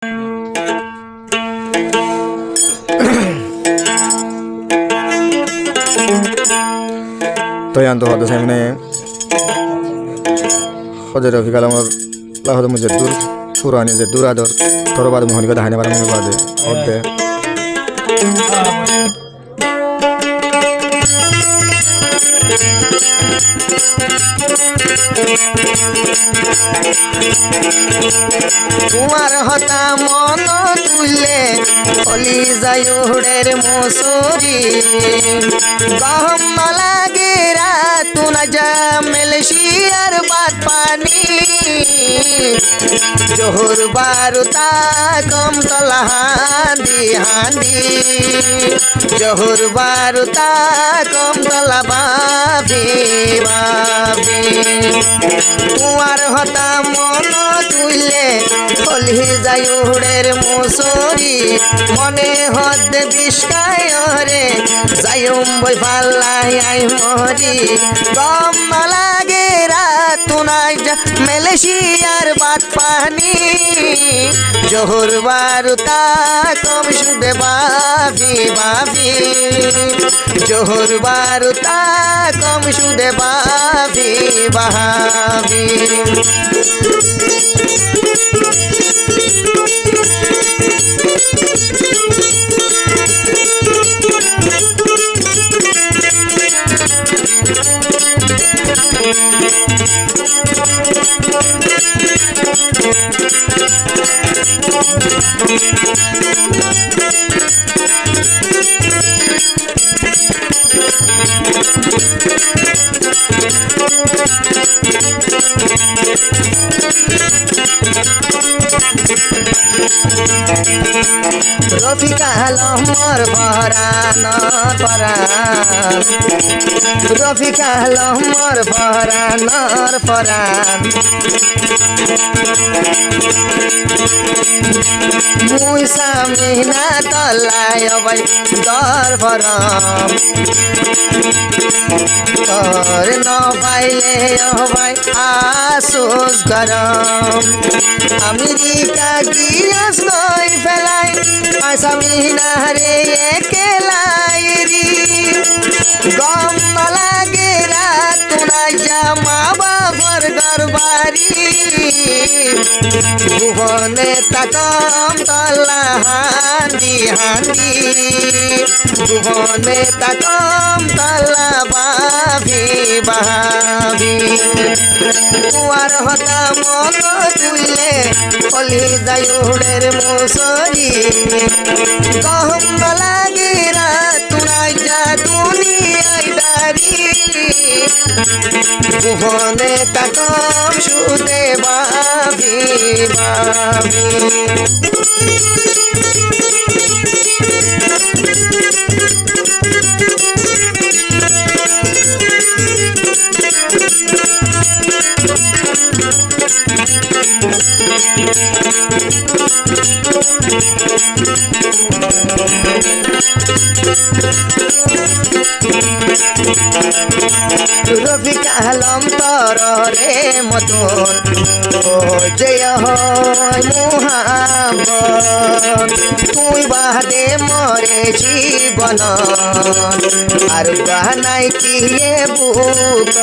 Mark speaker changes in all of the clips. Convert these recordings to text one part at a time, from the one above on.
Speaker 1: Toyan tuh ada saya mana? Kau jadi fikir lamar lah ada mujadur, surani jadur ada, thora badu mohon kita hanya barang ini badu, oke.
Speaker 2: তোমার হতা মন তুলে অলি যায়ুড়ের মসুরি গহম লাগে রাতু না জামেল শিয়ার বাদ পানি জোহর বারুতা কম তলা হাঁদি হাঁদি জোহর বারুতা কম তলা বাবি বাবি তোমার হতা মন তুলে হলি যায়ুড়ের মসুরি মনে হদ বিষ্কায় রে যায়ুম বই পাল্লাই আই মরি গম লাগে রাতু নাই মেলেশিয়ার বাদ পানি জোহর বারুতা কম সুদে বাবি বাবি জোহর বারুতা কম সুদে বাবি বাবি রফিকা লহমর পরান পরান রফিকা লহমর পরানর পরান মুই সামিনা তলায় ভাই দর পরম তোর ন পাইলে ভাই আসুস গরম আমেরিকা গিয়াস নই ফেলাই আসামিনা রে একেলাই রি গম লাগে রাত নাই জামা বাবার গরবারি ভুবনে তাকম তলা হাঁদি হাঁদি ভুবনে তাকম তলা বাবি বাবি তোমার হতা মন তুলে হলি যায়ুড়ের মসুরি গহম লাগে রাত নাই যা দুনিয়ায় দাঁড়ি ভুবনে তাকম সুদে বাবি বাবি রফিকা আলম তরে মতন ও জয় হয় মুহাব্বত তুই বাদে মরে জীবন আর গানাই কি বুক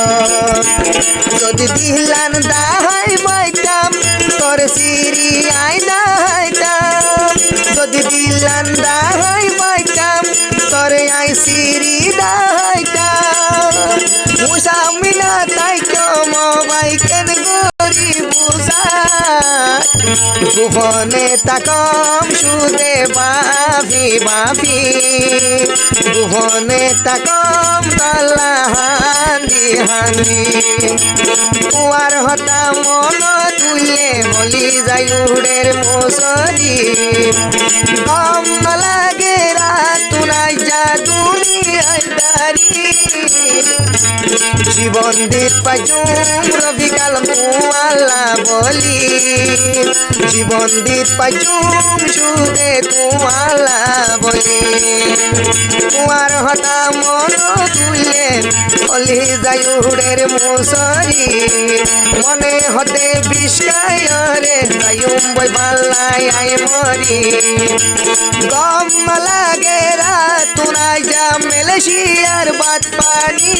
Speaker 2: যদি দিলান দাহাই বাইতাম তোর সিরি আই দাহাইতাম যদি দিলান দাহাই বাইতাম তোরে আই সিরি দাহাইতাম মুসামিনা তাই কম বাই কেন গরি বুঝা ভুবনে তাকম সুদে বাবি বাবি ভুবনে তাকম তলা হাঁদি হাঁদি তোমার হতা মন তুলে হলি যায়ুড়ের মসুরি গম লাগে রাত নাই যা দুনিয়ায় দাঁড়ি জীবন দিত পাইছুম রবি কালম তুয়ালা বলি জীবন দিত পাইছুম সুদে তুয়ালা বলি কুয়ার হতা মন তুলে অলি যায়ুরের মুসরি মনে হতে বিষায়রে যায়ুম বই পাল্লাই আই মরি গম লাগে রাতুনা যা মেলেশিয়ার বাদ পানি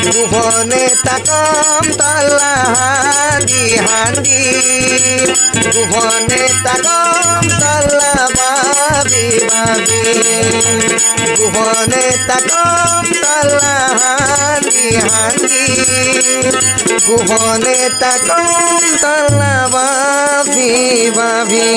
Speaker 2: ভুবনে তাকম তলা হান্দি হান্দি ভুবনে তাকম তলা বাবি বাবি ভুবনে তাকম তলা হান্দি হান্দি ভুবনে তাকম তলা বাবি বাবি।